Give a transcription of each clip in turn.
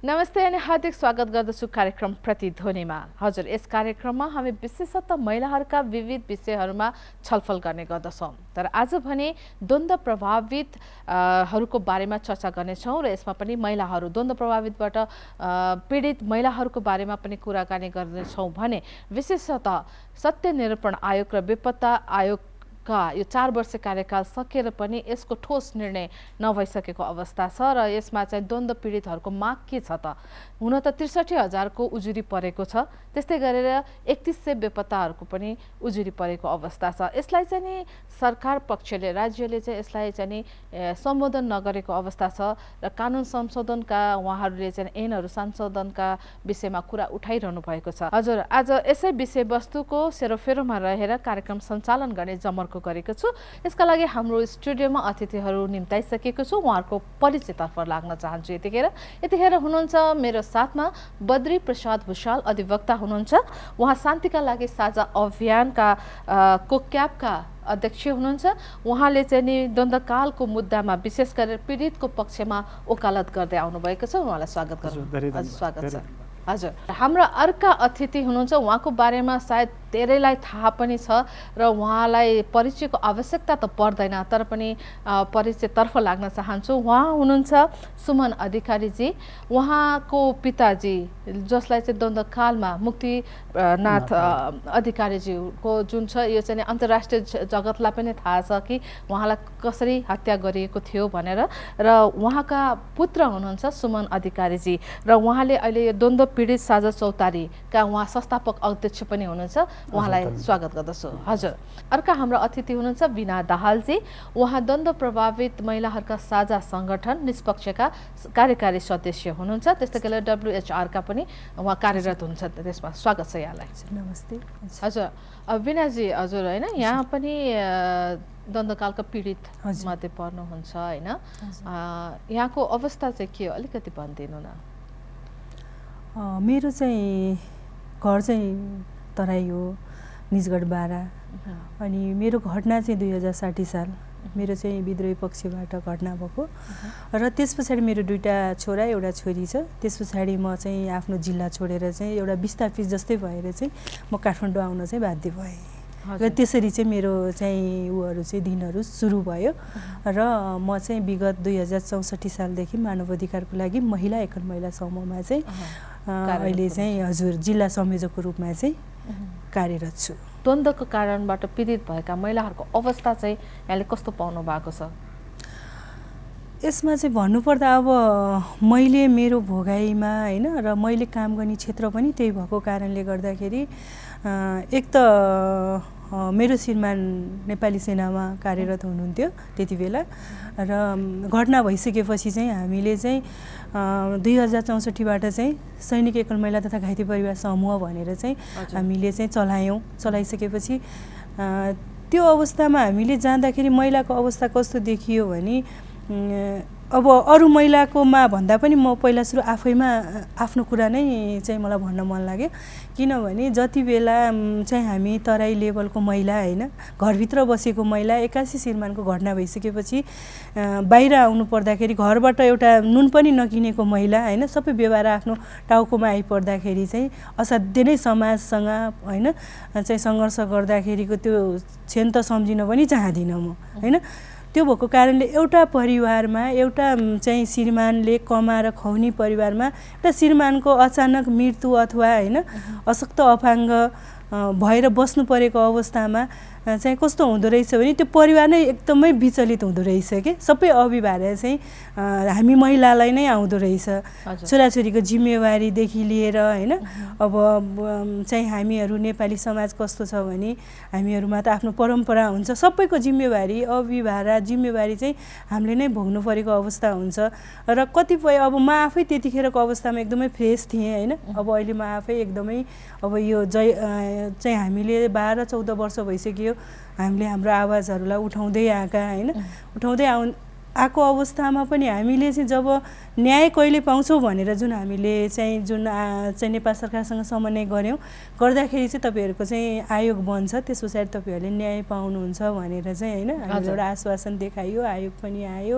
नमस्ते अनि हार्दिक स्वागत गर्दछु कार्यक्रम प्रतिध्वनिमा। हजुर, यस कार्यक्रममा हामी विशेषतः महिलाहरूका विविध विषयहरूमा छलफल गर्ने गर्दछौँ। तर आज भने द्वन्द्व प्रभावित हरूको बारेमा चर्चा गर्नेछौँ र यसमा पनि महिलाहरू द्वन्द्व प्रभावितबाट पीडित महिलाहरूको बारेमा पनि कुराकानी गर्नेछौँ भने विशेषतः सत्य निरूपण आयोग र बेपत्ता आयोग यो 4 वर्ष कार्यकाल सकेर पनि यसको ठोस निर्णय नभइसकेको अवस्था छ र यसमा चाहिँ द्वन्द्व पीडितहरूको माग के छ त? हुन त ६३,००० को उजुरी परेको छ, त्यस्तै गरेर ३१०० बेपत्ताहरूको पनि उजुरी परेको अवस्था छ। यसलाई चाहिँ नि सरकार पक्षले, राज्यले चाहिँ यसलाई चाहिँ नि सम्बोधन नगरेको अवस्था छ र कानुन संशोधनका उहाँहरूले चाहिँ ऐनहरू संशोधनका विषयमा कुरा उठाइरहनु भएको छ। हजुर, आज यसै विषयवस्तुको सेरोफेरोमा रहेर कार्यक्रम सञ्चालन गर्ने जमर्को गरेको छु। यसका लागि हाम्रो स्टुडियोमा अतिथिहरू निम्ताइसकेको छु। उहाँहरूको परिचयतर्फ लाग्न चाहन्छु। यतिखेर हुनुहुन्छ मेरो साथमा बद्री प्रसाद भुषाल, अधिवक्ता हुनुहुन्छ। उहाँ शान्तिका लागि साझा अभियानका कोक्यापका अध्यक्ष हुनुहुन्छ। उहाँले चाहिँ नि द्वन्द्वकालको मुद्दामा विशेष गरेर पीडितको पक्षमा वकालत गर्दै आउनुभएको छ। उहाँलाई स्वागत गर्छु। स्वागत छ। हजुर, हाम्रो अर्का अतिथि हुनुहुन्छ। उहाँको बारेमा सायद धेरैलाई थाहा पनि छ र उहाँलाई परिचयको आवश्यकता त पर्दैन, तर पनि परिचयतर्फ लाग्न चाहन्छु। उहाँ हुनुहुन्छ सुमन अधिकारीजी। उहाँको पिताजी, जसलाई चाहिँ द्वन्द्वकालमा मुक्तिनाथ अधिकारीजीको जुन छ, यो चाहिँ अन्तर्राष्ट्रिय जगतलाई पनि थाहा छ कि उहाँलाई कसरी हत्या गरिएको थियो भनेर। र उहाँका पुत्र हुनुहुन्छ सुमन अधिकारीजी र उहाँले अहिले यो द्वन्द्व पीडित साझा चौतारीका उहाँ संस्थापक अध्यक्ष पनि हुनुहुन्छ। उहाँलाई स्वागत गर्दछु। हजुर, अर्का हाम्रो अतिथि हुनुहुन्छ वीणा दाहालजी। उहाँ द्वन्द्व प्रभावित महिलाहरूका साझा सङ्गठन निष्पक्षका कार्यकारी सदस्य हुनुहुन्छ। त्यस्तै गरेर WHR का पनि उहाँ कार्यरत हुनुहुन्छ। त्यसमा स्वागत छ यहाँलाई। नमस्ते। हजुर, वीणाजी, हजुर होइन, यहाँ पनि द्वन्द्वकालका पीडित मध्ये पर्नुहुन्छ होइन? यहाँको अवस्था चाहिँ के हो, अलिकति भनिदिनु न। मेरो चाहिँ घर चाहिँ तराई हो, निजगढ बारा। अनि मेरो घटना चाहिँ 2060 साल मेरो चाहिँ विद्रोही पक्षबाट घटना भएको र त्यस पछाडि मेरो 2टा छोरा एउटा छोरी छ। त्यस पछाडि म चाहिँ आफ्नो जिल्ला छोडेर चाहिँ एउटा विस्थापित जस्तै भएर चाहिँ म काठमाडौँ आउन चाहिँ बाध्य भएँ र त्यसरी चाहिँ मेरो चाहिँ उहरू चाहिँ दिनहरू सुरु भयो र म चाहिँ विगत 2064 सालदेखि मानव अधिकारको लागि महिला एकल महिला समूहमा चाहिँ अहिले चाहिँ हजुर जिल्ला संयोजकको रूपमा चाहिँ कार्यरत छु। द्वन्द्वको कारणबाट पीडित भएका महिलाहरूको अवस्था चाहिँ यहाँले कस्तो पाउनु भएको छ? यसमा चाहिँ भन्नुपर्दा अब मैले मेरो भोगाइमा होइन र मैले काम गर्ने क्षेत्र पनि त्यही भएको कारणले गर्दाखेरि एक त मेरो श्रीमान नेपाली सेनामा कार्यरत हुनुहुन्थ्यो त्यति बेला र घटना भइसकेपछि चाहिँ हामीले चाहिँ 2064बाट चाहिँ सैनिक एकल महिला तथा घाइते परिवार समूह भनेर चाहिँ हामीले चाहिँ चलाइसकेपछि त्यो अवस्थामा हामीले जाँदाखेरि महिलाको अवस्था कस्तो देखियो भने अब अरू महिलाकोमा भन्दा पनि म पहिला सुरु आफैमा आफ्नो कुरा नै चाहिँ मलाई भन्न मन लाग्यो। किनभने जति बेला चाहिँ हामी तराई लेभलको महिला होइन, घरभित्र बसेको महिला 81 श्रीमानको घटना भइसकेपछि बाहिर आउनु पर्दाखेरि घरबाट एउटा नुन पनि नकिनेको महिला होइन, सबै व्यवहार आफ्नो टाउकोमा आइपर्दाखेरि चाहिँ असाध्य नै समाजसँग होइन चाहिँ सङ्घर्ष गर्दाखेरिको त्यो क्षण त सम्झिन पनि चाहदिनँ म होइन। त्यो भएको कारणले एउटा परिवारमा एउटा चाहिँ श्रीमानले कमाएर खुवाउने परिवारमा एउटा श्रीमानको अचानक मृत्यु अथवा होइन अशक्त अपाङ्ग भएर बस्नु परेको अवस्थामा चाहिँ कस्तो हुँदो रहेछ भने त्यो परिवार नै एकदमै विचलित हुँदो रहेछ कि सबै अभिभार चाहिँ हामी महिलालाई नै आउँदो रहेछ। छोराछोरीको जिम्मेवारीदेखि लिएर होइन अब चाहिँ हामीहरू नेपाली समाज कस्तो छ भने हामीहरूमा त आफ्नो परम्परा हुन्छ, सबैको जिम्मेवारी जिम्मेवारी चाहिँ हामीले नै भोग्नु परेको अवस्था हुन्छ र कतिपय अब म आफै त्यतिखेरको अवस्थामा एकदमै फ्रेस थिएँ होइन। अब अहिले म आफै एकदमै अब यो चाहिँ हामीले 12-14 वर्ष भइसक्यो हामीले हाम्रो आवाजहरूलाई उठाउँदै आएका होइन, उठाउँदै आएको अवस्थामा पनि हामीले चाहिँ जब न्याय कहिले पाउँछौँ भनेर जुन हामीले चाहिँ चाहिँ नेपाल सरकारसँग समन्वय गऱ्यौँ गर्दाखेरि चाहिँ तपाईँहरूको चाहिँ आयोग बन्छ, त्यस पछाडि तपाईँहरूले न्याय पाउनुहुन्छ भनेर चाहिँ होइन हामीले एउटा आश्वासन देखाइयो, आयोग पनि आयो,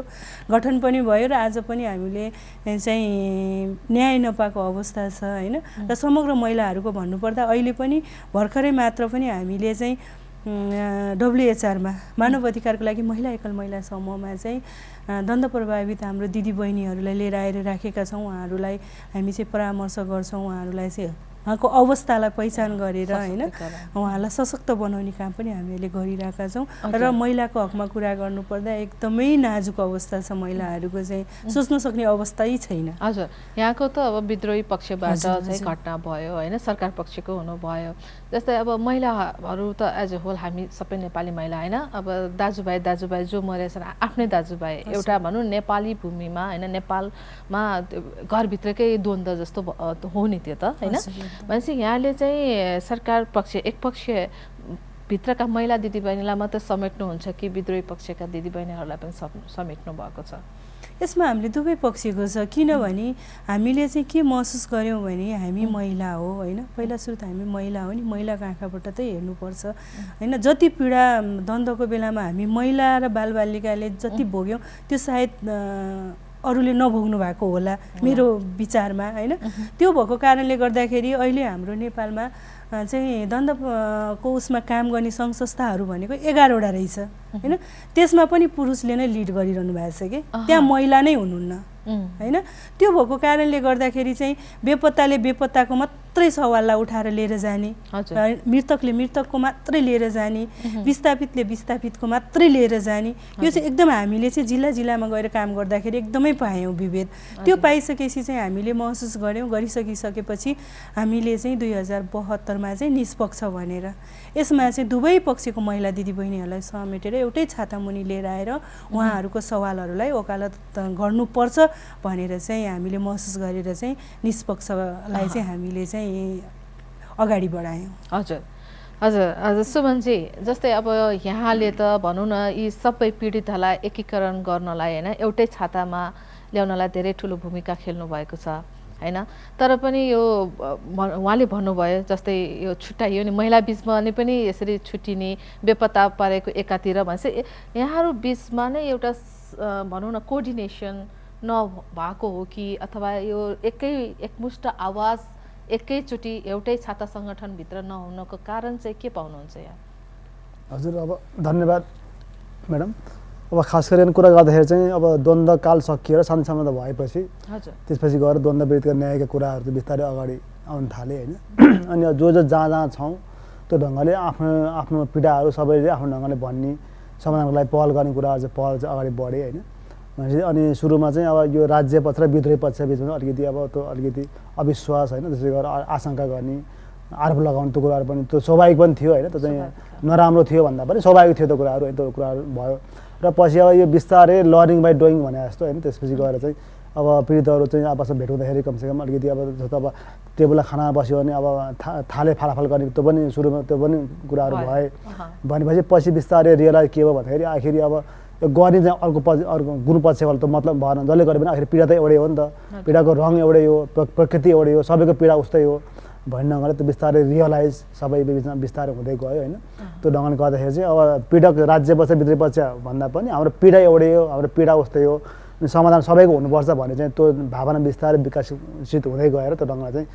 गठन पनि भयो र आज पनि हामीले चाहिँ न्याय नपाएको अवस्था छ होइन। र समग्र महिलाहरूको भन्नुपर्दा अहिले पनि भर्खरै मात्र पनि हामीले चाहिँ WHR-मा मानव अधिकारको लागि महिला एकल महिला समूहमा चाहिँ दण्ड प्रभावित हाम्रो दिदीबहिनीहरूलाई लिएर आएर राखेका छौँ। उहाँहरूलाई हामी चाहिँ परामर्श गर्छौँ, उहाँहरूलाई चाहिँ उहाँको अवस्थालाई पहिचान गरेर होइन उहाँलाई सशक्त बनाउने काम पनि हामीले गरिरहेका छौँ। र महिलाको हकमा कुरा गर्नुपर्दा एकदमै नाजुक अवस्था छ, महिलाहरूको चाहिँ सोच्न सक्ने अवस्थै छैन। हजुर, यहाँको त अब विद्रोही पक्षबाट चाहिँ घटना भयो होइन, सरकार पक्षको हुनुभयो, जस्तै अब महिलाहरू त एज अ होल हामी सबै नेपाली महिला होइन, अब दाजुभाइ जो मरेछन् आफ्नै दाजुभाइ एउटा भनौँ नेपाली भूमिमा होइन, नेपालमा घरभित्रकै द्वन्द्व जस्तो हो नि त्यो त होइन। भनेपछि यहाँले चाहिँ सरकार पक्ष एकपक्षीय भित्रका महिला दिदीबहिनीलाई मात्र समेट्नुहुन्छ कि विद्रोही पक्षका दिदीबहिनीहरूलाई पनि समेट्नु भएको छ? यसमा हामीले दुवै पक्षको छ, किनभने हामीले चाहिँ के महसुस गऱ्यौँ भने हामी महिला हो होइन, पहिला सुरु त हामी महिला हो नि, महिलाको आँखाबाट त हेर्नुपर्छ होइन। जति पीडा द्वन्द्वको बेलामा हामी महिला र बालबालिकाले जति भोग्यौँ त्यो सायद अरूले नभोग्नु भएको होला मेरो विचारमा होइन। त्यो भएको कारणले गर्दाखेरि अहिले हाम्रो नेपालमा चाहिँ द्वन्द्वको उसमा काम गर्ने सङ्घ संस्थाहरू भनेको 11वटा रहेछ होइन। त्यसमा पनि पुरुषले नै लिड गरिरहनु भएको छ कि त्यहाँ महिला नै हुनुहुन्न होइन। त्यो भएको कारणले गर्दाखेरि चाहिँ बेपत्ताको मात्रै सवाललाई उठाएर लिएर जाने, मृतकले मृतकको मात्रै लिएर जाने, विस्थापितले विस्थापितको मात्रै लिएर जाने, यो चाहिँ एकदम हामीले चाहिँ जिल्लामा गएर काम गर्दाखेरि एकदमै पायौँ विभेद। त्यो पाइसकेपछि चाहिँ हामीले महसुस गऱ्यौँ, गरिसकिसकेपछि हामीले चाहिँ 2072मा चाहिँ निष्पक्ष भनेर यसमा चाहिँ दुवै पक्षको महिला दिदीबहिनीहरूलाई समेटेर एउटै छातामुनि लिएर आएर उहाँहरूको सवालहरूलाई वकालत गर्नुपर्छ भनेर चाहिँ हामीले महसुस गरेर चाहिँ निष्पक्षलाई चाहिँ हामीले चाहिँ अगाडि बढायौँ। हजुर सुमनजी, जस्तै अब यहाँले त भनौँ न यी सबै पीडितहरूलाई एकीकरण गर्नलाई होइन एउटै छातामा ल्याउनलाई धेरै ठुलो भूमिका खेल्नु भएको छ होइन। तर पनि यो उहाँले भन्नुभयो जस्तै यो छुट्याइयो नि महिला बिचमा पनि यसरी छुट्टिने बेपत्ता परेको एकातिर भनेपछि यहाँहरू बिचमा नै एउटा भनौँ न कोअर्डिनेसन नभएको हो कि, अथवा यो एकमुष्ट आवाज एकैचोटि एउटै छाता सङ्गठनभित्र नहुनको कारण चाहिँ के पाउनुहुन्छ यहाँ? हजुर, अब धन्यवाद म्याडम। अब खास गरेर कुरा गर्दाखेरि चाहिँ अब द्वन्द्वकाल सकिएर शान्ति सम्बन्ध भएपछि त्यसपछि गएर द्वन्द्व विरुद्धका न्यायका कुराहरू चाहिँ बिस्तारै अगाडि आउन थाले होइन। अनि जो जहाँ छौँ त्यो ढङ्गले आफ्नो पीडाहरू सबैले आफ्नो ढङ्गले भन्ने समाधानको लागि पहल गर्ने कुराहरू चाहिँ पहल चाहिँ अगाडि बढे होइन। भनेपछि अनि सुरुमा चाहिँ अब यो राज्य पक्ष र विद्रोही पक्ष बिचमा अलिकति अविश्वास होइन, त्यसै गरेर आशंका गर्ने, आरोप लगाउने त्यो कुराहरू पनि त्यो स्वाभाविक पनि थियो होइन। त्यो चाहिँ नराम्रो थियो भन्दा पनि स्वाभाविक थियो त्यो कुराहरू होइन। त्यो कुराहरू भयो र पछि अब यो बिस्तारै लर्निङ बाई डुइङ भने जस्तो होइन। त्यसपछि गएर चाहिँ अब पीडितहरू चाहिँ आपसमा भेट हुँदाखेरि कमसेकम अलिकति अब जस्तो अब टेबलमा खाना बस्यो भने अब थाले फालाफाल गर्ने त्यो पनि सुरुमा त्यो पनि कुराहरू भए। भनेपछि पछि बिस्तारै रियलाइज के भयो भन्दाखेरि आखिर अब यो गर्ने चाहिँ अर्को गुरुपक्षवाला त मतलब भएन, जसले गर्यो भने आखिर पीडा त एउटै हो नि त, पीडाको रङ एउटै हो, प्रकृति एउटै हो, सबैको पीडा उस्तै हो भन्ने ढङ्गले त्यो बिस्तारै रियलाइज सबै बिचमा बिस्तारै हुँदै गयो होइन। त्यो ढङ्गले गर्दाखेरि चाहिँ अब पीडक राज्य पक्ष विद्रोही पक्ष भन्दा पनि हाम्रो पीडा एउटै हो, हाम्रो पीडा उस्तै हो, समाधान सबैको हुनुपर्छ भन्ने चाहिँ त्यो भावना बिस्तारै विकसित हुँदै गएर त्यो ढङ्गले चाहिँ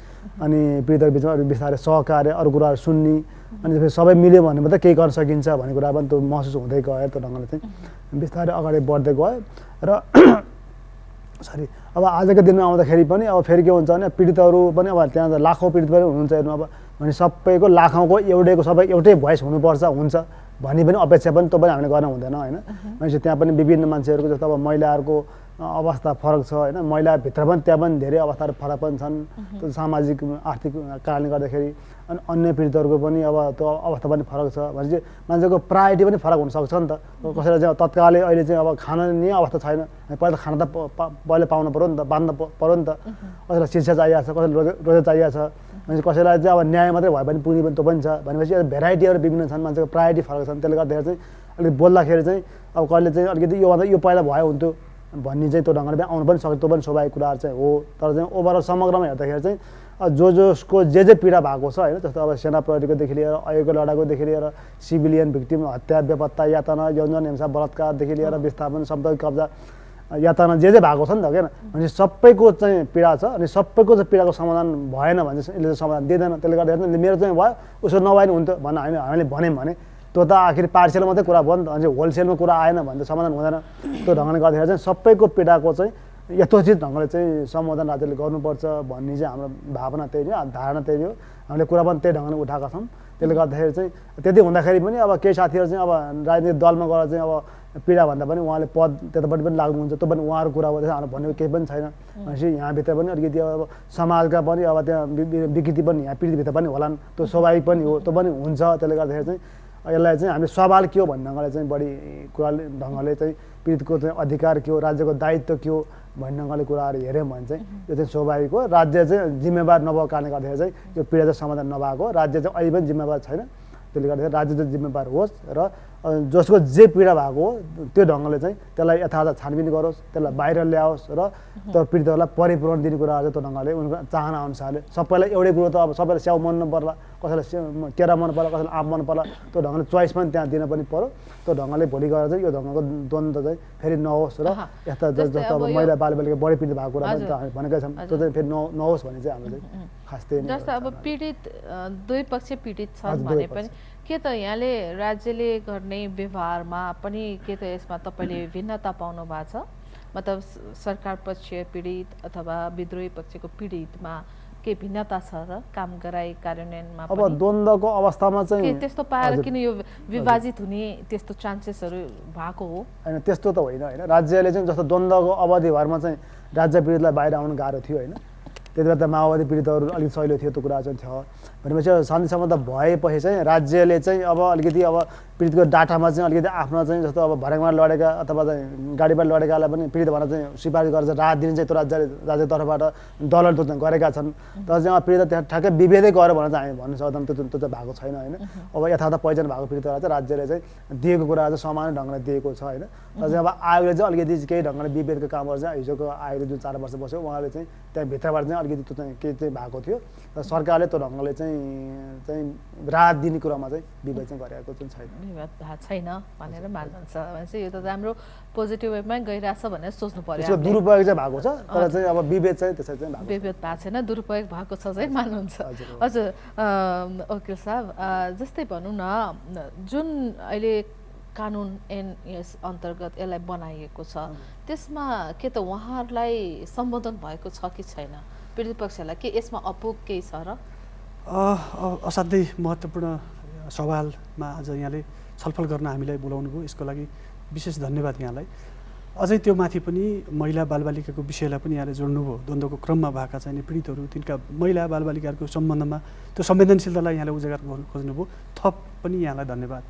अनि पीडितको बिचमा बिस्तारै सहकार्य, अरू कुराहरू सुन्ने, अनि त्यसपछि सबै मिल्यो भने मात्रै केही गर्न सकिन्छ भन्ने कुरा पनि त्यो महसुस हुँदै गयो। त्यो ढङ्गले चाहिँ बिस्तारै अगाडि बढ्दै गयो र अब आजको दिनमा आउँदाखेरि पनि अब फेरि के हुन्छ भने पीडितहरू पनि अब त्यहाँ लाखौँ पीडित पनि हुनुहुन्छ हेर्नु। अब भने सबैको लाखौँको सबै एउटै भोइस हुनुपर्छ हुन्छ भन्ने पनि अपेक्षा पनि त्यो पनि हामीले गर्न हुँदैन होइन। भनेपछि त्यहाँ पनि विभिन्न मान्छेहरूको जस्तो अब महिलाहरूको अवस्था फरक छ होइन। महिलाभित्र पनि त्यहाँ पनि धेरै अवस्थाहरू फरक पनि छन्, त्यो सामाजिक आर्थिक कारणले गर्दाखेरि। अनि अन्य पीडितहरूको पनि अब त्यो अवस्था पनि फरक छ भनेपछि मान्छेको प्रायोरिटी पनि फरक हुनसक्छ नि त। कसैलाई चाहिँ तत्कालै अहिले चाहिँ अब खाना नि अवस्था छैन, पहिला खाना त पहिला पाउनु पऱ्यो नि त, बाँध्नु पऱ्यो नि त। कसैलाई शिक्षा चाहिएको छ, कसैलाई रोजगार चाहिएको छ, मान्छे कसैलाई चाहिँ अब न्याय मात्रै भए पनि पुग्ने पनि त्यो पनि छ भनेपछि भेराइटीहरू विभिन्न छन् मान्छेको प्रायोरिटी फरक छन् त्यसले गर्दाखेरि चाहिँ अलिक बोल्दाखेरि चाहिँ अब कहिले चाहिँ अलिकति योभन्दा यो पहिला भयो हुन्थ्यो भन्ने चाहिँ त्यो ढङ्गले आउनु पनि सक्छ त्यो पनि स्वाभाविक कुराहरू चाहिँ हो तर चाहिँ ओभरअल समग्रमा हेर्दाखेरि चाहिँ जसको जे पीडा भएको छ होइन जस्तो अब सेना प्रहरीकोदेखि लिएर अहिलेको लडाकुदेखि लिएर सिभिलियन भिक्टिम हत्या बेपत्ता यातना यौन हिंसा बलात्कारदेखि लिएर विस्थापन सम्पत्ति कब्जा यातना जे भएको छ नि त होइन भने सबैको चाहिँ पीडा छ अनि सबैको चाहिँ पीडाको समाधान भएन भने चाहिँ यसले चाहिँ समाधान दिँदैन त्यसले गर्दाखेरि मेरो चाहिँ भयो उसो नभए नि हुन्थ्यो भन्न हामीले भन्यौँ भने त्यो त आखिर पार्सियल मात्रै कुरा भयो नि त अनि होलसेलमा कुरा आएन भने त समाधान हुँदैन त्यो ढङ्गले गर्दाखेरि चाहिँ सबैको पीडाको चाहिँ यथोचित ढङ्गले चाहिँ सम्बोधन राज्यले गर्नुपर्छ भन्ने चाहिँ हाम्रो भावना त्यही हो धारणा त्यही हो हामीले कुरा पनि त्यही ढङ्गले उठाएका छौँ त्यसले गर्दाखेरि चाहिँ त्यति हुँदाखेरि पनि अब केही साथीहरू चाहिँ अब राजनीतिक दलमा गएर चाहिँ अब पीडा भन्दा पनि उहाँले पद त्यतापट्टि पनि लाग्नुहुन्छ त्यो पनि उहाँहरूको कुरा हो हाम्रो भनेको केही पनि छैन भनेपछि यहाँभित्र पनि अलिकति अब समाजका पनि अब त्यहाँ विकृति पनि यहाँ पीडितभित्र पनि होलान् त्यो स्वाभाविक पनि हो त्यो पनि हुन्छ त्यसले गर्दाखेरि चाहिँ यसलाई चाहिँ हामीले सवाल के हो भन्ने ढङ्गले चाहिँ बढी कुरा ढङ्गले चाहिँ पीडितको चाहिँ अधिकार के हो राज्यको दायित्व के हो भन्ने ढङ्गले कुराहरू हेऱ्यौँ भने चाहिँ यो चाहिँ स्वाभाविक हो राज्य चाहिँ जिम्मेवार नभएको कारणले गर्दाखेरि चाहिँ यो पीडा चाहिँ समाधान नभएको राज्य चाहिँ अहिले पनि जिम्मेवार छैन त्यसले गर्दाखेरि राज्य चाहिँ जिम्मेवार होस् र जसको जे पीडा भएको हो त्यो ढङ्गले चाहिँ त्यसलाई यथार्थ छानबिन गरोस् त्यसलाई बाहिर ल्याओस् र त्यो पीडितहरूलाई परिपूरण दिने कुराहरू चाहिँ त्यो ढङ्गले उनको चाहना अनुसारले सबैलाई एउटै कुरो त अब सबैलाई स्याउ मन पर्ला कसैलाई केरा मन पर्ला कसैलाई आँप मन पर्ला त्यो ढङ्गले चोइस पनि त्यहाँ दिन पनि पर्यो त्यो ढङ्गले भोलि गएर चाहिँ यो ढङ्गको द्वन्द्व चाहिँ फेरि नहोस् र यस्ता जस्तो अब महिला बालबालिका बढी पीडित भएको कुरा पनि हामी भनेकै छौँ त्यो चाहिँ फेरि नहोस् भन्ने चाहिँ हाम्रो चाहिँ खास त्यही जस्तो अब पीडित दुई पक्ष पीडित छन् भने पनि के त यहाँले राज्यले गर्ने व्यवहारमा पनि के त यसमा तपाईँले भिन्नता पाउनु भएको छ मतलब सरकार पक्ष पीडित अथवा विद्रोही पक्षको पीडितमा के भिन्नता छ र काम गराइ कार्यान्वयनमा अब द्वन्द्वको अवस्थामा चाहिँ त्यस्तो पाएर किन यो विभाजित हुने त्यस्तो चान्सेसहरू भएको हो होइन त्यस्तो त होइन होइन राज्यले चाहिँ जस्तो द्वन्द्वको अवधिभरमा चाहिँ राज्य पीडितलाई बाहिर आउनु गाह्रो थियो होइन त्यति बेला त माओवादी पीडितहरू अलिक सहिलो थियो त्यो कुरा चाहिँ थियो भनेपछि शान्ति सम्बन्ध भएपछि चाहिँ राज्यले चाहिँ अब अलिकति अब पीडितको डाटामा चाहिँ अलिकति आफ्नो चाहिँ जस्तो अब भर्याङमा लडेका अथवा चाहिँ गाडीमा लडेकालाई पनि पीडित भनेर चाहिँ सिफारिस गरेर चाहिँ राहत दिने चाहिँ त्यो राज्यको तर्फबाट दलहरू चाहिँ गरेका छन् तर चाहिँ अब पीडित त्यहाँ ठ्याक्कै विभेदै गऱ्यो भनेर चाहिँ हामी भन्न सक्दैनौँ त्यो चाहिँ भएको छैन होइन अब यथार्थ पहिचान भएको पीडितहरूलाई चाहिँ राज्यले चाहिँ दिएको कुरा चाहिँ समान ढङ्गले दिएको छ होइन तर चाहिँ अब आयोगले चाहिँ अलिकति केही ढङ्गले विभेदको कामहरू चाहिँ हिजोको आयोगले जुन 4 वर्ष बस्यो उहाँले चाहिँ त्यहाँ भित्रबाट चाहिँ अलिकति त्यो चाहिँ केही चाहिँ भएको थियो र सरकारले त्यो ढङ्गले चाहिँ राहत दिने कुरामा चाहिँ विभेद चाहिँ गरेको चाहिँ छैन विवाद भएको छैन भनेर मान्नुहुन्छ भनेपछि यो त राम्रो पोजिटिभ वेमा गइरहेछ भनेर सोच्नु पर्यो यसको दुरुपयोग चाहिँ भएको छ तर चाहिँ अब विभेद चाहिँ त्यसरी चाहिँ भएको विभेद भएको छैन दुरुपयोग भएको छ चाहिँ मान्नुहुन्छ हजुर वकिल साहब जस्तै भनौँ न जुन अहिले कानुन यस अन्तर्गत यसलाई बनाइएको छ त्यसमा के त उहाँहरूलाई सम्बोधन भएको छ कि छैन पीडित पक्षलाई के यसमा अपुग केही छ र असाध्यै महत्त्वपूर्ण सवालमा आज यहाँले छलफल गर्न हामीलाई बोलाउनु भयो यसको लागि विशेष धन्यवाद यहाँलाई अझै त्यो माथि पनि महिला बालबालिकाको विषयलाई पनि यहाँले जोड्नुभयो द्वन्द्वको क्रममा भएका चाहिँ पीडितहरू तिनका महिला बालबालिकाहरूको सम्बन्धमा त्यो संवेदनशीलतालाई यहाँले उजागर गर्नु खोज्नुभयो थप पनि यहाँलाई धन्यवाद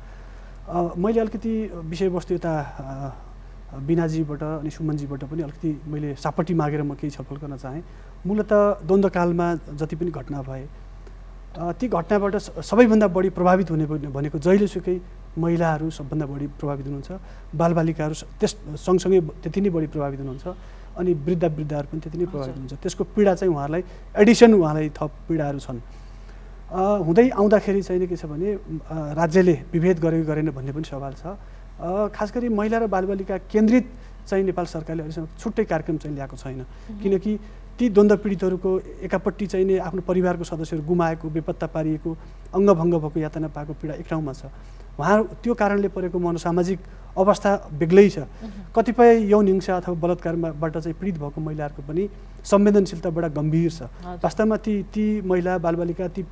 मैले अलिकति विषयवस्तु यता बिनाजीबाट अनि सुमनजीबाट पनि अलिकति मैले सापट्टि मागेर म केही छलफल गर्न चाहेँ मूलतः द्वन्द्वकालमा जति पनि घटना भए ती घटनाबाट सबैभन्दा बढी प्रभावित हुने भनेको जहिलेसुकै महिलाहरू सबभन्दा बढी प्रभावित हुनुहुन्छ बालबालिकाहरू त्यस सँगसँगै त्यति नै बढी प्रभावित हुनुहुन्छ अनि वृद्धहरू पनि त्यति नै प्रभावित हुनुहुन्छ त्यसको पीडा चाहिँ उहाँहरूलाई एडिसन उहाँलाई थप पीडाहरू छन् हुँदै आउँदाखेरि चाहिँ के छ भने राज्यले विभेद गरेको गरेन भन्ने पनि सवाल छ खास गरी महिला र बालबालिका केन्द्रित चाहिँ नेपाल सरकारले अहिलेसम्म छुट्टै कार्यक्रम चाहिँ ल्याएको छैन किनकि ती द्वन्द्व पीडितहरूको एकापट्टि चाहिँ नै आफ्नो परिवारको सदस्यहरू गुमाएको बेपत्ता पारिएको अङ्गभङ्ग भएको यातना पाएको पीडा एक ठाउँमा छ उहाँ त्यो कारणले परेको मनोसामाजिक अवस्था बेग्लै छ कतिपय यौन हिंसा अथवा बलात्कारबाट चाहिँ पीडित भएको महिलाहरूको पनि संवेदनशीलता बडा गम्भीर छ वास्तवमा ती महिला बालबालिका ती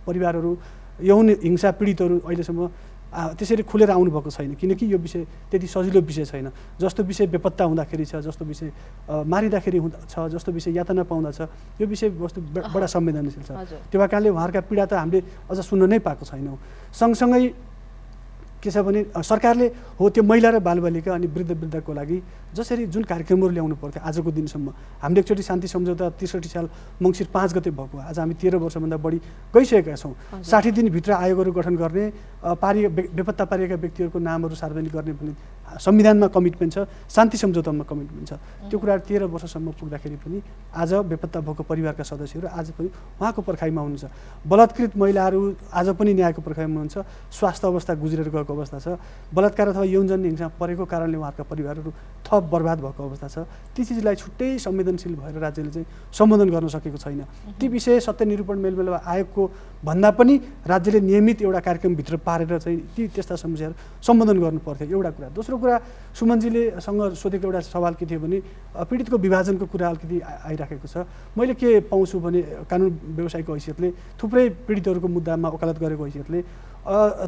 परिवारहरू यौन हिंसा पीडितहरू अहिलेसम्म त्यसरी खुलेर आउनुभएको छैन किनकि यो विषय त्यति सजिलो विषय छैन जस्तो विषय बेपत्ता हुँदाखेरि छ जस्तो विषय मारिँदाखेरि छ जस्तो विषय यातना पाउँदा छ यो विषय वस्तु बडा संवेदनशील छ त्यो कारणले उहाँहरूका पीडा त हामीले अझ सुन्न नै पाएको छैनौँ सँगसँगै के छ भने सरकारले हो त्यो महिला र बालबालिका अनि वृद्धको लागि जसरी जुन कार्यक्रमहरू ल्याउनु पर्थ्यो आजको दिनसम्म हामीले एकचोटि शान्ति सम्झौता 63 साल मङ्सिर 5 गते भएको आज हामी 13 वर्षभन्दा बढी गइसकेका छौँ। 60 दिनभित्र आयोगहरू गठन गर्ने बेपत्ता पारिएका व्यक्तिहरूको नामहरू सार्वजनिक गर्ने भन्ने संविधानमा कमिटमेन्ट छ, शान्ति सम्झौतामा कमिटमेन्ट छ। त्यो कुरा 13 वर्षसम्म पुग्दाखेरि पनि आज बेपत्ता भएको परिवारका सदस्यहरू आज पनि उहाँको पर्खाइमा हुनुहुन्छ। बलात्कृत महिलाहरू आज पनि न्यायको पर्खाइमा हुनुहुन्छ। स्वास्थ्य अवस्था गुज्रेर गएको अवस्था छ। बलात्कार अथवा यौनजन्य हिंसा परेको कारणले उहाँहरूका परिवारहरू थप बर्बाद भएको अवस्था छ। ती चिजलाई छुट्टै संवेदनशील भएर राज्यले चाहिँ सम्बोधन गर्न सकेको छैन। ती विषय सत्य निरूपण मेलमिलाप आयोगको भन्दा पनि राज्यले नियमित एउटा कार्यक्रमभित्र पारेर चाहिँ ती त्यस्ता समस्याहरू सम्बोधन गर्नु पर्थ्यो, एउटा कुरा। दोस्रो कुरा, सुमनजीलेसँग सोधेको एउटा सवाल के थियो भने पीडितको विभाजनको कुरा अलिकति आइराखेको छ। मैले के पाउँछु भने कानुन व्यवसायको हैसियतले थुप्रै पीडितहरूको मुद्दामा वकालत गरेको हैसियतले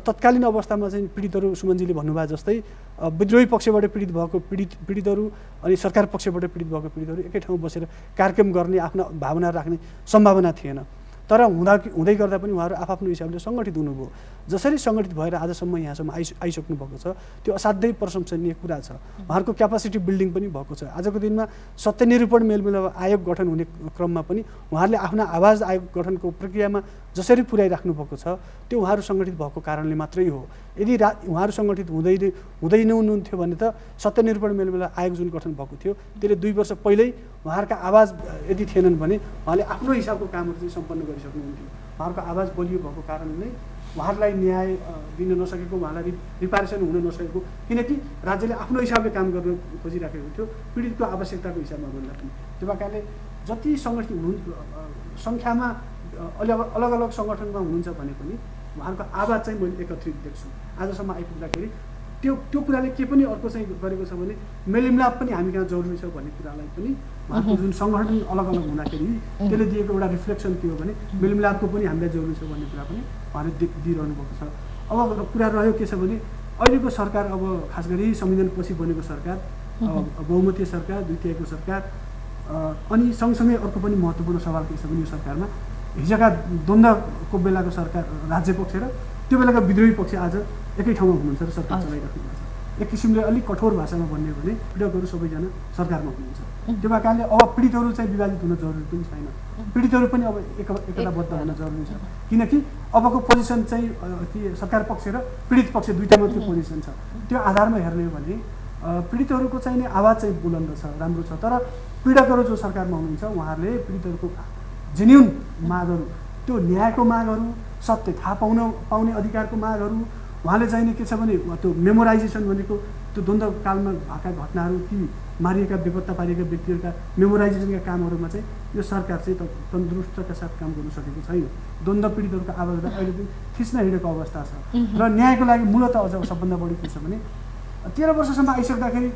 तत्कालीन अवस्थामा चाहिँ पीडितहरू सुमनजीले भन्नुभयो जस्तै विद्रोही पक्षबाट पीडित भएको पीडितहरू अनि सरकार पक्षबाट पीडित भएको पीडितहरू एकै ठाउँ बसेर कार्यक्रम गर्ने आफ्ना भावना राख्ने सम्भावना थिएन। तर हुँदै गर्दा पनि उहाँहरू आफ्नो हिसाबले सङ्गठित हुनुभयो। जसरी सङ्गठित भएर आजसम्म यहाँसम्म आइसक्नु भएको छ त्यो असाध्यै प्रशंसनीय कुरा छ। उहाँहरूको क्यापासिटी बिल्डिङ पनि भएको छ। आजको दिनमा सत्य निरूपण मेलमिलाप आयोग गठन हुने क्रममा पनि उहाँहरूले आफ्ना आवाज आयोग गठनको प्रक्रियामा जसरी पुर्याइराख्नु भएको छ त्यो उहाँहरू सङ्गठित भएको कारणले मात्रै हो। यदि उहाँहरू सङ्गठित हुँदैन हुनुहुन्थ्यो भने त सत्य निरूपण मेलमिलाप आयोग जुन गठन भएको थियो त्यसले 2 वर्ष पहिल्यै उहाँहरूका आवाज यदि थिएनन् भने उहाँले आफ्नो हिसाबको कामहरू चाहिँ सम्पन्न गरिसक्नुहुन्थ्यो। उहाँहरूको आवाज बलियो भएको कारणले नै उहाँहरूलाई न्याय दिन नसकेको, उहाँलाई रिपारेसन हुन नसकेको, किनकि राज्यले आफ्नो हिसाबले काम गर्न खोजिराखेको थियो पीडितको आवश्यकताको हिसाबमा भन्दा पनि। त्यो कारणले जति सङ्गठित सङ्ख्यामा अलग अलग सङ्गठनमा हुनुहुन्छ भने पनि उहाँहरूको आवाज चाहिँ मैले एकत्रित देख्छु। आजसम्म आइपुग्दाखेरि त्यो कुराले के पनि अर्को चाहिँ गरेको छ भने मेलमिलाप पनि हामी कहाँ जरुरी छ भन्ने कुरालाई पनि उहाँको जुन सङ्गठन अलग अलग हुँदाखेरि त्यसले दिएको एउटा रिफ्लेक्सन के हो भने मेलमिलापको पनि हामीलाई जरुरी छ भन्ने कुरा पनि उहाँले दिइरहनु भएको छ। अब कुरा रह्यो के छ भने अहिलेको सरकार, अब खास गरी संविधानपछि बनेको सरकार, बहुमतीय सरकार, द्वितीयको सरकार अनि सँगसँगै अर्को पनि महत्त्वपूर्ण सवाल के छ भने यो सरकारमा हिजोका द्वन्द्वको बेलाको सरकार राज्य पक्ष र त्यो बेलाका विद्रोही पक्ष आज एकै ठाउँमा हुनुहुन्छ र सरकार चलाइराख्नु भएको छ। एक किसिमले अलिक कठोर भाषामा भन्ने भने पीडितहरू सबैजना सरकारमा हुनुहुन्छ। त्यो कारणले अब पीडितहरू चाहिँ विभाजित हुन जरुरी पनि छैन। पीडितहरू पनि अब एकताबद्ध हुन जरुरी छ, किनकि अबको पोजिसन चाहिँ सरकार पक्ष र पीडित पक्ष दुईटा मात्रै पोजिसन छ। त्यो आधारमा हेर्ने हो भने पीडितहरूको चाहिँ नि आवाज चाहिँ बुलन्द छ, राम्रो छ। तर पीडकहरू जो सरकारमा हुनुहुन्छ उहाँहरूले पीडितहरूको जेन्युन मागहरू, त्यो न्यायको मागहरू, सत्य थाहा पाउने अधिकारको मागहरू, उहाँले चाहिँ नि के छ भने त्यो मेमोराइजेसन भनेको त्यो द्वन्द्वकालमा भएका घटनाहरू, ती मारिएका बेपत्ता पारिएका व्यक्तिहरूका मेमोराइजेसनका कामहरूमा चाहिँ यो सरकार चाहिँ तन्दुरुस्तका साथ काम गर्न सकेको छैन। द्वन्द्व पीडितहरूको आवाजलाई अहिले पनि थिच्न हिँडेको अवस्था छ। र न्यायको लागि मूलतः अझ सबभन्दा बढी के छ भने 13 वर्षसम्म आइसक्दाखेरि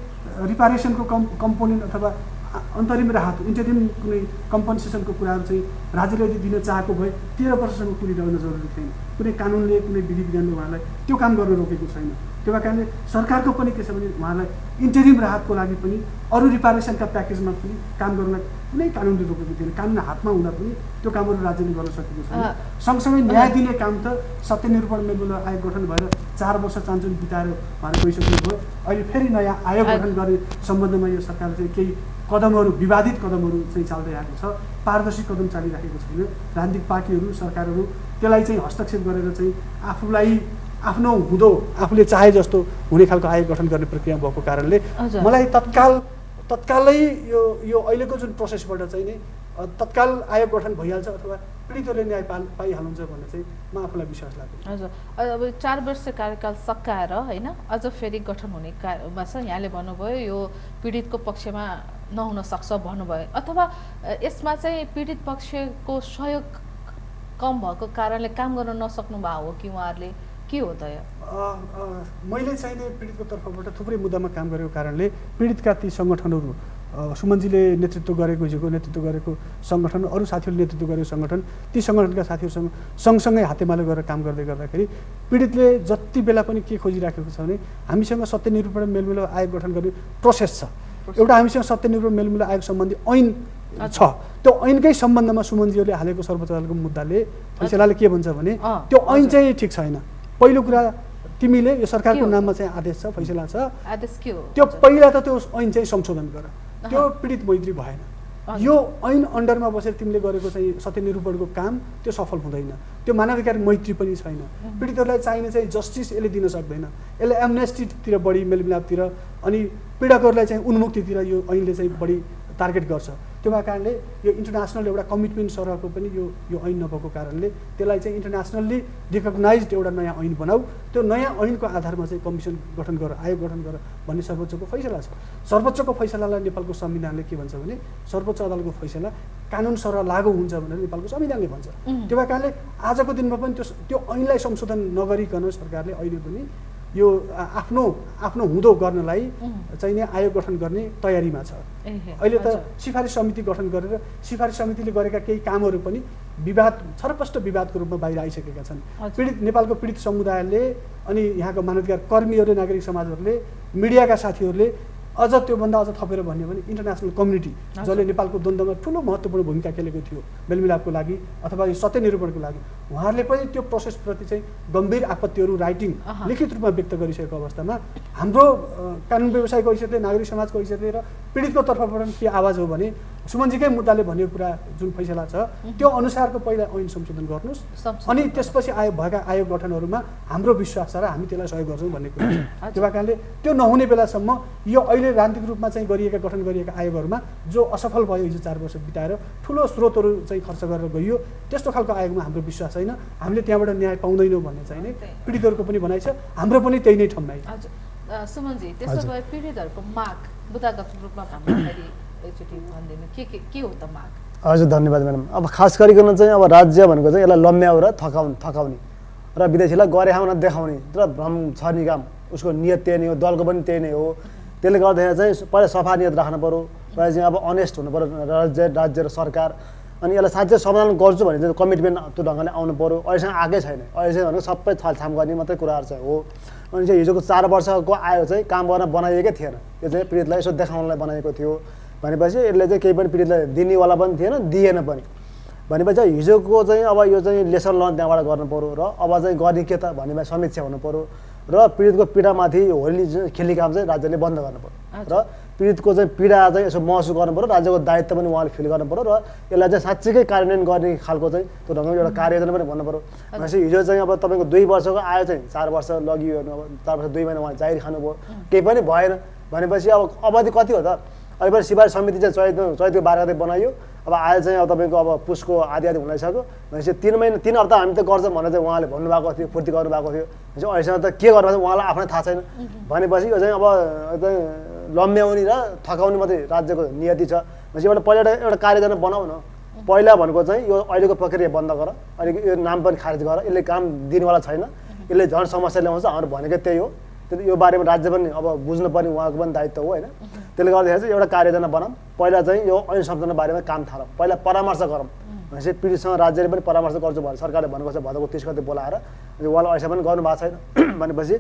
रिपारेसनको कम्पोनेन्ट अथवा अन्तरिम राहत, इन्टरिम कुनै कम्पन्सेसनको कुराहरू चाहिँ राज्यले यदि दिन चाहेको भए 13 वर्षसम्म कुरिरहन जरुरी थिएन। कुनै कानुनले, कुनै विधि विधानले उहाँलाई त्यो काम गर्न रोकेको छैन। त्यो कारणले सरकारको पनि के छ भने उहाँलाई इन्टरिम राहतको लागि पनि अरू रिपारेसनका प्याकेजमा पनि काम गर्न कुनै कानुनले रोकेको थिएन। कानुन हातमा हुँदा पनि त्यो कामहरू राज्यले गर्न सकेको छैन। सँगसँगै न्याय दिने काम त सत्य निरूपण मेलमिलाप आयोग गठन भएर 4 वर्ष चान्चुन बिताएर उहाँहरू गइसक्नुभयो। अहिले फेरि नयाँ आयोग गठन गर्ने सम्बन्धमा यो सरकारले चाहिँ केही कदमहरू, विवादित कदमहरू चाहिँ चाल्दै आएको छ। पारदर्शी कदम चालिराखेको छैन। राजनीतिक पार्टीहरू, सरकारहरू त्यसलाई चाहिँ हस्तक्षेप गरेर चाहिँ आफूलाई आफ्नो हुँदो, आफूले चाहे जस्तो हुने खालको आयोग गठन गर्ने प्रक्रिया भएको कारणले मलाई तत्कालै यो अहिलेको जुन प्रोसेसबाट चाहिँ नि तत्काल आयोग गठन भइहाल्छ अथवा पीडितहरूले न्याय पाइहाल्नुहुन्छ भन्ने चाहिँ म आफूलाई विश्वास लाग्छ। हजुर, अब 4 वर्ष कार्यकाल सकाएर होइन अझ फेरि गठन हुने मा छ। यहाँले भन्नुभयो यो पीडितको पक्षमा नहुन सक्छ भन्नुभयो, अथवा यसमा चाहिँ पीडित पक्षको सहयोग कम भएको कारणले काम गर्न नसक्नु भएको हो कि उहाँहरूले के हो त? मैले चाहिँ नि पीडितको तर्फबाट थुप्रै मुद्दामा काम गरेको कारणले पीडितका ती सङ्गठनहरू, सुमनजीले नेतृत्व गरेको, हिजोको नेतृत्व गरेको सङ्गठन, अरू साथीहरूले नेतृत्व गरेको सङ्गठन, ती सङ्गठनका साथीहरूसँग सँगसँगै हातेमालो गरेर काम गर्दै गर्दाखेरि पीडितले जति बेला पनि के खोजिराखेको छ भने हामीसँग सत्य निरूपण मेलमिलाप आयोग गठन गर्ने प्रोसेस छ। एउटा हामीसँग सत्य निरूपण मेलमिलाप आयोग सम्बन्धी ऐन छ। त्यो ऐनकै सम्बन्धमा सुमनजीहरूले हालेको सर्वोच्च अदालतको मुद्दाले फैसलाले के भन्छ भने त्यो ऐन चाहिँ ठिक छैन। पहिलो कुरा तिमीले यो सरकारको नाममा चाहिँ आदेश छ, फैसला छ, आदेश के हो? त्यो पहिला त त्यो ऐन चाहिँ संशोधन गर। त्यो पीडित मैत्री भएन। यो ऐन अन्डरमा बसेर तिमीले गरेको चाहिँ सत्यनिरूपणको काम त्यो सफल हुँदैन। त्यो मानवाधिकार मैत्री पनि छैन। पीडितहरूलाई चाहिने चाहिँ जस्टिस यसले दिन सक्दैन। यसले एमनेस्टीतिर बढी मेलमिलापतिर अनि पीडकहरूलाई चाहिँ उन्मुक्तितिर यो ऐनले चाहिँ बढी टार्गेट गर्छ। त्यो भएको कारणले यो इन्टरनेसनल एउटा कमिटमेन्ट सरहको पनि यो ऐन नभएको कारणले त्यसलाई चाहिँ इन्टरनेसनल्ली रिकग्नाइज्ड एउटा नयाँ ऐन बनाऊ। त्यो नयाँ ऐनको आधारमा चाहिँ कमिसन गठन गर, आयोग गठन गर भन्ने सर्वोच्चको फैसला छ। सर्वोच्चको फैसलालाई नेपालको संविधानले के भन्छ भने सर्वोच्च अदालतको फैसला कानुन सरह लागू हुन्छ भनेर नेपालको संविधानले भन्छ। त्यो भएको कारणले आजको दिनमा पनि त्यो ऐनलाई संशोधन नगरिकन सरकारले अहिले पनि यो आफ्नो हुँदो गर्नलाई चाहिँ नि आयोग गठन गर्ने तयारीमा छ। अहिले त सिफारिस समिति गठन गरेर सिफारिस समितिले गरेका केही कामहरू पनि छरपष्ट विवादको रूपमा बाहिर आइसकेका छन्। नेपालको पीडित समुदायले अनि यहाँको मानवाधिकार कर्मीहरूले, नागरिक समाजहरूले, मिडियाका साथीहरूले अझ त्योभन्दा अझ थपेर भन्यो भने इन्टरनेसनल कम्युनिटी जसले नेपालको द्वन्द्वमा ठुलो महत्त्वपूर्ण भूमिका खेलेको थियो मेलमिलापको लागि अथवा यो सत्यनिरूपणको लागि, उहाँहरूले पनि त्यो प्रोसेसप्रति चाहिँ गम्भीर आपत्तिहरू राइटिङ लिखित रूपमा व्यक्त गरिसकेको अवस्थामा हाम्रो कानुन व्यवसायको हैसियतले, नागरिक समाजको हैसियतले र पीडितको तर्फबाट के आवाज हो भने सुमनजीकै मुद्दाले भनेको कुरा जुन फैसला छ त्यो अनुसारको पहिला ऐन संशोधन गर्नुहोस्, अनि त्यसपछि भएका आयोग गठनहरूमा हाम्रो विश्वास छ र हामी त्यसलाई सहयोग गर्छौँ भन्ने कुरा छ। त्यो कारणले त्यो नहुने बेलासम्म यो अहिले राजनीतिक रूपमा चाहिँ गठन गरिएका आयोगहरूमा जो असफल भयो हिजो 4 वर्ष बिताएर ठुलो स्रोतहरू चाहिँ खर्च गरेर गइयो, त्यस्तो खालको आयोगमा हाम्रो विश्वास छैन। हामीले त्यहाँबाट न्याय पाउँदैनौँ भन्ने चाहिँ नै पीडितहरूको पनि भनाइ छ, हाम्रो पनि त्यही नै ठम्बाइ। सुमनजी, त्यसो भए पीडितहरूको माग बुदागत रूपमा भन्दाखेरि एकचोटि भन्दिनु के हो त माग? हजुर, धन्यवाद म्याडम। अब खास गरिकन चाहिँ अब राज्य भनेको चाहिँ यसलाई लम्ब्याउ र थकाउने र विदेशीलाई गरे खाउन देखाउने र भ्रम छ नि काम, उसको नियत त्यही नै हो, दलको पनि त्यही नै हो। त्यसले गर्दाखेरि चाहिँ पहिला सफा नियत राख्नु पऱ्यो, पहिला चाहिँ अब अनेस्ट हुनु पऱ्यो राज्य र सरकार, अनि यसलाई साँच्चै समाधान गर्छु भने चाहिँ कमिटमेन्ट त्यो ढङ्गले आउनु पऱ्यो। अहिलेसम्म आएकै छैन। अहिलेसम्म भनेको सबै छालछाम गर्ने मात्रै कुराहरू चाहिँ हो। अनि चाहिँ हिजोको 4 वर्षको आयो चाहिँ काम गर्न बनाइएकै थिएन, यो चाहिँ पीडितलाई यसो देखाउनलाई बनाएको थियो भनेपछि यसले चाहिँ केही पनि पीडितलाई दिनेवाला पनि थिएन, दिएन पनि भनेपछि हिजोको चाहिँ अब यो चाहिँ लेसन लर्न त्यहाँबाट गर्नु पऱ्यो र अब चाहिँ गर्ने के त भन्ने समीक्षा हुनु पऱ्यो र पीडितको पीडामाथि होली खेल्ने काम चाहिँ राज्यले बन्द गर्नु पऱ्यो र पीडितको चाहिँ पीडा चाहिँ यसो महसुस गर्नु पऱ्यो, राज्यको दायित्व पनि उहाँले फिल गर्नु पऱ्यो र यसलाई चाहिँ साँच्चीकै कार्यान्वयन गर्ने खालको चाहिँ त्यो ढङ्गले एउटा कार्ययोजना पनि भन्नु पऱ्यो। भनेपछि हिजो चाहिँ अब तपाईँको 2 वर्षको आयो चाहिँ 4 वर्ष लगियो, अब 4 वर्ष 2 महिना उहाँले जाहिर खानुभयो, केही पनि भएन भनेपछि अब अवधि कति हो त? अहिले पनि सिफारिस समिति चाहिँ चैतको 12 गते बनाइयो, अब आयो चाहिँ अब तपाईँको अब पुसको आदि हुन लागिसक्यो भनेपछि 3 हप्ता हामी त गर्छौँ भनेर चाहिँ उहाँले भन्नुभएको थियो, पूर्ति गर्नुभएको थियो। भनेपछि अहिलेसम्म त के गर्नु उहाँलाई आफ्नै थाहा छैन भनेपछि यो चाहिँ अब लम्ब्याउने र थकाउने मात्रै राज्यको नियति छ। भनेपछि पहिला एउटा कार्ययोजना बनाऊ न। पहिला भनेको चाहिँ यो अहिलेको प्रक्रिया बन्द गर, अहिले यो नाम पनि खारेज गर, यसले काम दिनेवाला छैन, यसले झन् समस्या ल्याउँछ, हाम्रो भनेकै त्यही हो। यो बारेमा राज्य पनि अब बुझ्नुपर्ने उहाँको पनि दायित्व हो होइन। त्यसले गर्दाखेरि चाहिँ एउटा कार्ययोजना बनाऊँ, पहिला चाहिँ यो ऐन संशोधन बारेमा काम थालौँ, पहिला परामर्श गरौँ। भनेपछि पीडितसँग राज्यले पनि परामर्श गर्छु भने सरकारले भनेको छ भदौको 30 गते बोलाएर उहाँले अहिलेसम्म पनि गर्नु भएको छैन भनेपछि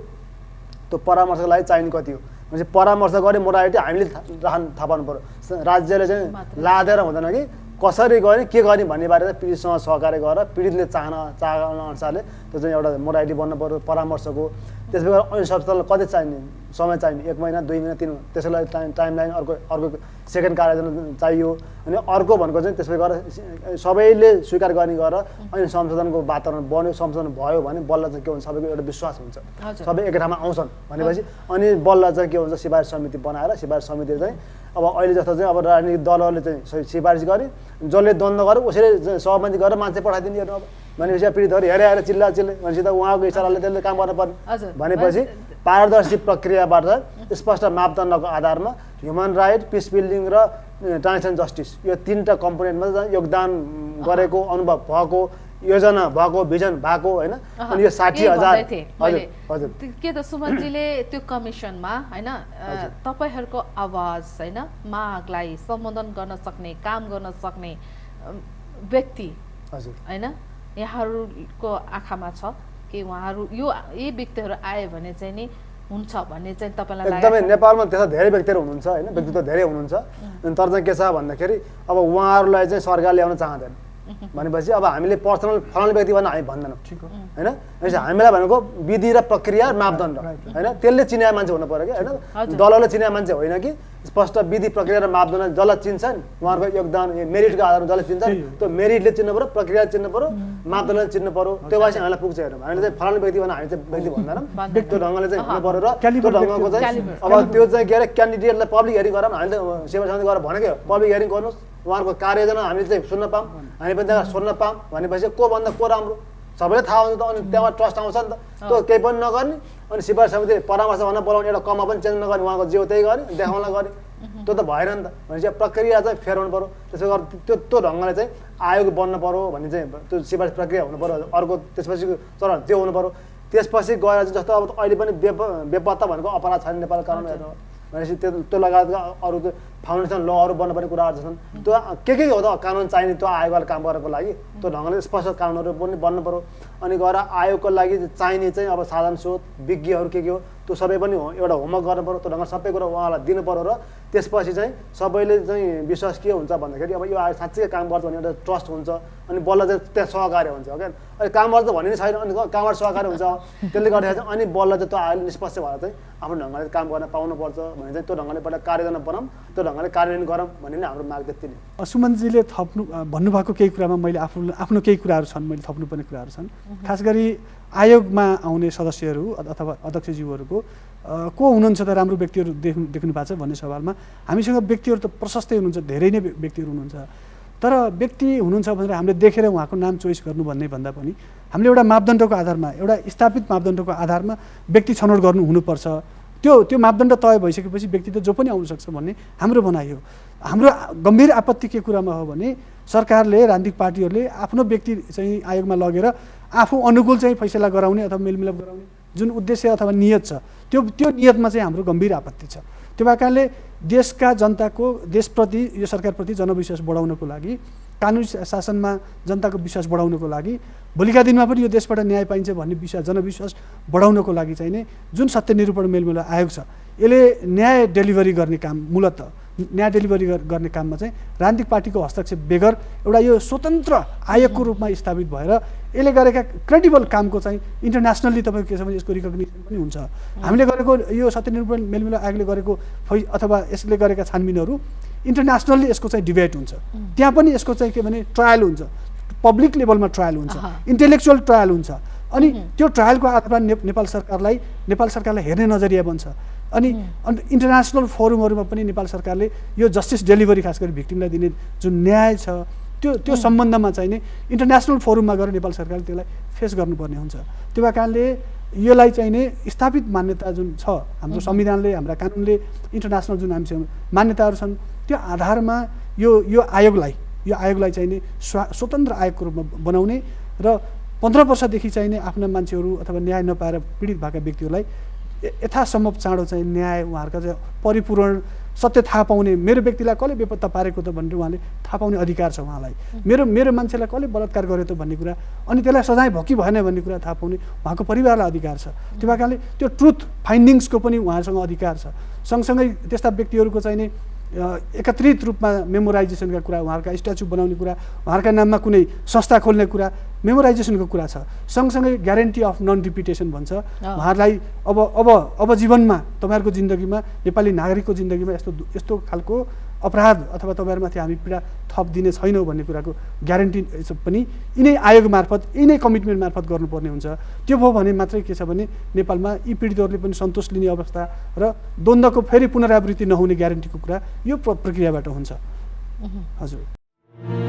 त्यो परामर्शको लागि चाहिने कति हो भनेपछि परामर्श गर्ने मोडालिटी हामीले थाहा पाउनु पऱ्यो। राज्यले चाहिँ लादेर हुँदैन कि कसरी गर्ने के गर्ने भन्ने बारेमा पीडितसँग सहकार्य गरेर पीडितले चाहना अनुसारले त्यो चाहिँ एउटा मोडालिटी बन्नु पऱ्यो परामर्शको। त्यसपछि ऐन संशोधनलाई कति चाहिने समय चाहिने, 1 महिना 2 महिना 3 त्यसैलाई टाइमलाइन अर्को सेकेन्ड कार्ययोजना चाहियो। अनि अर्को भनेको चाहिँ त्यसपछि गएर सबैले स्वीकार गर्ने गरेर ऐन संशोधनको वातावरण बन्यो, संशोधन भयो भने बल्ल चाहिँ के हुन्छ सबैको एउटा विश्वास हुन्छ, सबै एक ठाउँमा आउँछन् भनेपछि अनि बल्ल चाहिँ के हुन्छ सिफारिस समिति बनाएर सिफारिस समितिले चाहिँ अब अहिले जस्तो चाहिँ अब राजनीतिक दलहरूले चाहिँ सिफारिस गरे, जसले द्वन्द्व गर्यो उसैले सहमति गरेर मान्छे पठाइदिने हेर्नु। अब भनेपछि पीडितहरू हेरेर चिल्ला भनेपछि त उहाँको इसाराले त्यसले काम गर्न पर्ने भनेपछि पारदर्शी प्रक्रियाबाट स्पष्ट मापदण्डको आधारमा ह्युमन राइट, पिस बिल्डिङ र ट्रान्जिसन जस्टिस यो 3टा कम्पोनेन्टमा योगदान गरेको अनुभव भएको योजना भएको भिजन भएको होइन। अनि यो 60,000 हजुर के त सुमनजीले त्यो कमिसनमा होइन तपाईँहरूको आवाज होइन मागलाई सम्बोधन गर्न सक्ने काम गर्न सक्ने व्यक्ति हजुर होइन यहाँहरूको आँखामा छ कि उहाँहरू यी व्यक्तिहरू आयो भने चाहिँ नि हुन्छ भन्ने चाहिँ तपाईँलाई एकदमै नेपालमा त्यस्ता धेरै व्यक्तिहरू हुनुहुन्छ होइन, व्यक्तित्व धेरै हुनुहुन्छ। तर चाहिँ के छ भन्दाखेरि अब उहाँहरूलाई चाहिँ सरकार ल्याउन चाहँदैन भनेपछि अब हामीले पर्सनल फलानु व्यक्ति भनेर हामी भन्दैनौँ होइन भनेपछि हामीलाई भनेको विधि र प्रक्रिया मापदण्ड होइन त्यसले चिनेको मान्छे हुनु पर्यो कि होइन दलले चिनेको मान्छे होइन कि स्पष्ट विधि प्रक्रिया र मापदण्ड जसलाई चिन्छ नि उहाँहरूको योगदान मेरिटको आधारमा जसले चिन्छ त्यो मेरिटले चिन्नु पऱ्यो प्रक्रिया चिन्नु पऱ्यो मापदण्डले चिन्नु पऱ्यो त्यो भएपछि हामीलाई पुग्छ हेर्नु हामीले चाहिँ फलानु व्यक्ति भनेर हामी चाहिँ व्यक्ति भन्दैनौँ त्यो ढङ्गले चाहिँ हुनु पऱ्यो र त्यो ढङ्गको चाहिँ अब त्यो चाहिँ के अरे क्यान्डिडेटलाई पब्लिक हेरिङ गरौँ हामीले सेवा समिति गरेर भनेकै हो पब्लिक हेरिङ गर्नुहोस् उहाँहरूको कार्ययोजना हामीले चाहिँ सुन्न पाऊँ हामी पनि त्यहाँ सुन्न पाऊँ भनेपछि को भन्दा को राम्रो सबैले थाहा हुन्छ त अनि त्यहाँबाट ट्रस्ट आउँछ नि त त्यो केही पनि नगर्ने अनि सिफारिस समिति परामर्श भन्न बोलाउने एउटा कमा पनि चेन्ज नगर्ने उहाँको जे त्यही गर्ने देखाउनलाई गर्ने त्यो त भएन नि त भनेपछि प्रक्रिया चाहिँ फेराउनु पऱ्यो त्यसो गरेर त्यो ढङ्गले चाहिँ आयोग बन्न पऱ्यो भन्ने चाहिँ त्यो सिफारिस प्रक्रिया हुनु पऱ्यो अर्को त्यसपछि चरण त्यो हुनु पऱ्यो त्यसपछि गएर चाहिँ जस्तो अब अहिले पनि बेपत्ता भनेको अपराध छैन नेपाल कानुन भनेपछि त्यो लगायतका अरू त्यो फाउन्डेसन लहरू बन्नुपर्ने कुराहरू छन् त्यो के हो त कानुन चाहिने त्यो आयोगले काम गर्नको लागि त्यो ढङ्गले स्पष्ट कानुनहरू पनि बन्नु पऱ्यो अनि गएर आयोगको लागि चाहिने चाहिँ अब साधन स्रोत विज्ञहरू के हो त्यो सबै पनि एउटा होमवर्क गर्नु पऱ्यो त्यो ढङ्गले सबै कुरा उहाँलाई दिनु पऱ्यो र त्यसपछि चाहिँ सबैले चाहिँ विश्वास के हुन्छ भन्दाखेरि अब यो आयोग साँच्चै काम गर्छ भने एउटा ट्रस्ट हुन्छ अनि बल्ल चाहिँ त्यहाँ सहकार्य हुन्छ क्या अनि काम गर्छ भन्ने छैन अनि कहाँबाट सहकार्य हुन्छ त्यसले गर्दाखेरि चाहिँ अनि बल्ल चाहिँ त्यो आयोगले निष्पक्ष भएर चाहिँ आफ्नो ढङ्गले काम गर्न पाउनुपर्छ भने चाहिँ त्यो ढङ्गले पहिला कार्ययोजना बनाऊँ त्यो ढङ्गले कार्यान्वयन गरौँ भन्ने नै हाम्रो माग त्यति नै सुमनजीले थप्नु भन्नुभएको केही कुरामा मैले आफ्नो केही कुराहरू छन् मैले थप्नुपर्ने कुराहरू छन् खास गरी आयोगमा आउने सदस्यहरू अथवा अध्यक्षज्यूहरूको को हुनुहुन्छ त राम्रो व्यक्तिहरू देख्नु भएको छ भन्ने सवालमा हामीसँग व्यक्तिहरू त प्रशस्तै हुनुहुन्छ धेरै नै व्यक्तिहरू हुनुहुन्छ तर व्यक्ति हुनुहुन्छ भनेर हामीले देखेर उहाँको नाम चोइस गर्नु भन्ने भन्दा पनि हामीले एउटा मापदण्डको आधारमा एउटा स्थापित मापदण्डको आधारमा व्यक्ति छनौट गर्नु हुनुपर्छ त्यो मापदण्ड तय भइसकेपछि व्यक्ति त जो पनि आउन सक्छ भन्ने हाम्रो भनाइ हो हाम्रो गम्भीर आपत्ति के कुरामा हो भने सरकारले राजनीतिक पार्टीहरूले आफ्नो व्यक्ति चाहिँ आयोगमा लगेर आफू अनुकूल चाहिँ फैसला गराउने अथवा मेलमिलाप गराउने जुन उद्देश्य अथवा नियत छ त्यो नियतमा चाहिँ हाम्रो गम्भीर आपत्ति छ त्यो भए कारणले देशका जनताको देशप्रति यो सरकारप्रति जनविश्वास बढाउनको लागि कानुनी शासनमा जनताको विश्वास बढाउनको लागि भोलिका दिनमा पनि यो देशबाट न्याय पाइन्छ भन्ने जनविश्वास बढाउनको लागि चाहिँ नै जुन सत्य निरूपण मेलमिलाप आयोग छ यसले न्याय डेलिभरी गर्ने काम मूलतः न्याय डेलिभरी गर्ने काममा चाहिँ राजनीतिक पार्टीको हस्तक्षेप बेगर एउटा यो स्वतन्त्र आयोगको रूपमा स्थापित भएर यसले गरेका क्रेडिबल कामको चाहिँ इन्टरनेसनल्ली तपाईँको के छ भने यसको रिकग्निसन पनि हुन्छ हामीले गरेको यो सत्य निरूपण मेलमिलाप आयोगले गरेको अथवा यसले गरेका छानबिनहरू इन्टरनेसनल्ली यसको चाहिँ डिबेट हुन्छ त्यहाँ पनि यसको चाहिँ के भने ट्रायल हुन्छ पब्लिक लेभलमा ट्रायल हुन्छ इन्टेलेक्चुअल ट्रायल हुन्छ अनि त्यो ट्रायलको आधारमा नेपाल सरकारलाई हेर्ने नजरिया बन्छ अनि इन्टरनेसनल फोरमहरूमा पनि नेपाल सरकारले यो जस्टिस डेलिभरी खास गरी भिक्टिमलाई दिने जुन न्याय छ त्यो सम्बन्धमा चाहिँ नै इन्टरनेसनल फोरममा गएर नेपाल सरकारले त्यसलाई फेस गर्नुपर्ने हुन्छ त्यो भए कारणले यसलाई चाहिँ नै स्थापित मान्यता जुन छ हाम्रो संविधानले हाम्रा कानुनले इन्टरनेसनल जुन हामीसँग मान्यताहरू छन् त्यो आधारमा यो आयोगलाई चाहिँ नै स्वतन्त्र आयोगको रूपमा बनाउने र 15 वर्षदेखि चाहिँ नै आफ्ना मान्छेहरू अथवा न्याय नपाएर पीडित भएका व्यक्तिहरूलाई यथासम्भव चाँडो चाहिँ न्याय उहाँहरूका चाहिँ परिपूर्ण सत्य थाहा पाउने मेरो व्यक्तिलाई कसले बेपत्ता पारेको त भनेर उहाँले थाहा पाउने अधिकार छ उहाँलाई मेरो मान्छेलाई कसले बलात्कार गर्यो त भन्ने कुरा अनि त्यसलाई सजाय भोकी भएन भन्ने कुरा थाहा पाउने उहाँको परिवारलाई अधिकार छ त्यो भए कारणले त्यो ट्रुथ फाइन्डिङ्सको पनि उहाँसँग अधिकार छ सँगसँगै त्यस्ता व्यक्तिहरूको चाहिँ नि एकत्रित रूपमा मेमोराइजेसनका कुरा उहाँहरूका स्ट्याचु बनाउने कुरा उहाँहरूका नाममा कुनै संस्था खोल्ने कुरा मेमोराइजेसनको कुरा छ सँगसँगै ग्यारेन्टी अफ नन रिपिटेसन भन्छ उहाँहरूलाई अब जीवनमा तपाईँहरूको जिन्दगीमा नेपाली नागरिकको जिन्दगीमा यस्तो खालको अपराध अथवा तपाईँहरूमाथि हामी पीडा थप दिने छैनौँ भन्ने कुराको ग्यारेन्टी पनि यिनै आयोग मार्फत यिनै कमिटमेन्ट मार्फत गर्नुपर्ने हुन्छ त्यो भयो भने मात्रै के छ भने नेपालमा यी पीडितहरूले पनि सन्तोष लिने अवस्था र द्वन्द्वको फेरि पुनरावृत्ति नहुने ग्यारेन्टीको कुरा यो प्रक्रियाबाट हुन्छ हजुर